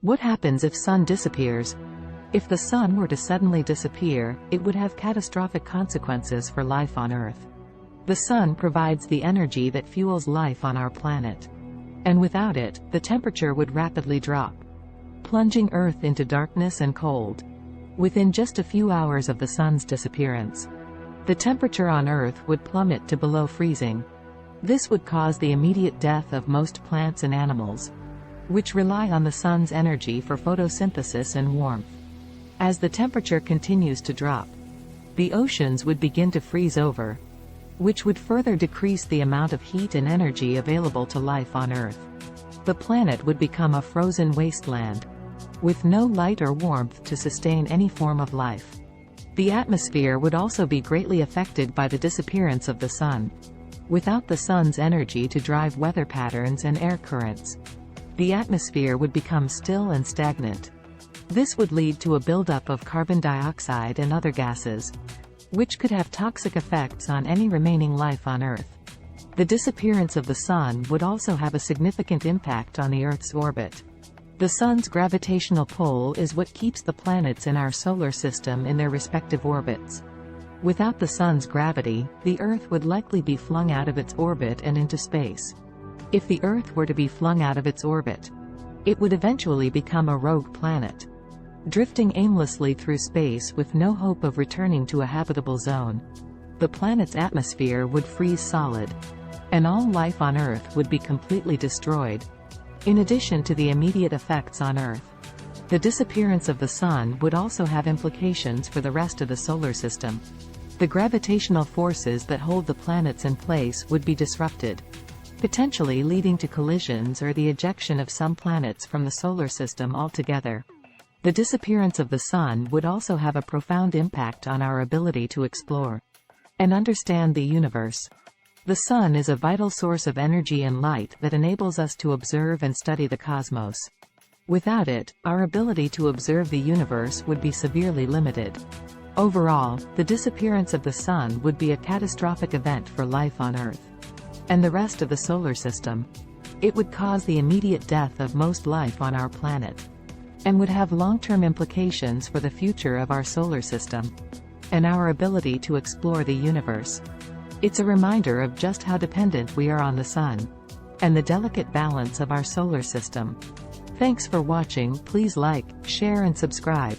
What happens if Sun disappears? If the Sun were to suddenly disappear, it would have catastrophic consequences for life on Earth. The Sun provides the energy that fuels life on our planet. And without it, the temperature would rapidly drop, plunging Earth into darkness and cold. Within just a few hours of the Sun's disappearance, the temperature on Earth would plummet to below freezing. This would cause the immediate death of most plants and animals, which rely on the Sun's energy for photosynthesis and warmth. As the temperature continues to drop, the oceans would begin to freeze over, which would further decrease the amount of heat and energy available to life on Earth. The planet would become a frozen wasteland, with no light or warmth to sustain any form of life. The atmosphere would also be greatly affected by the disappearance of the Sun. Without the Sun's energy to drive weather patterns and air currents, the atmosphere would become still and stagnant. This would lead to a buildup of carbon dioxide and other gases, which could have toxic effects on any remaining life on Earth. The disappearance of the Sun would also have a significant impact on the Earth's orbit. The Sun's gravitational pull is what keeps the planets in our solar system in their respective orbits. Without the Sun's gravity, the Earth would likely be flung out of its orbit and into space. If the Earth were to be flung out of its orbit, it would eventually become a rogue planet, drifting aimlessly through space with no hope of returning to a habitable zone. The planet's atmosphere would freeze solid, and all life on Earth would be completely destroyed. In addition to the immediate effects on Earth, the disappearance of the Sun would also have implications for the rest of the solar system. The gravitational forces that hold the planets in place would be disrupted, potentially leading to collisions or the ejection of some planets from the solar system altogether. The disappearance of the Sun would also have a profound impact on our ability to explore and understand the universe. The Sun is a vital source of energy and light that enables us to observe and study the cosmos. Without it, our ability to observe the universe would be severely limited. Overall, the disappearance of the Sun would be a catastrophic event for life on Earth and the rest of the solar system. It would cause the immediate death of most life on our planet, and would have long-term implications for the future of our solar system and our ability to explore the universe. It's a reminder of just how dependent we are on the Sun and the delicate balance of our solar system. Thanks for watching. Please like, share and subscribe.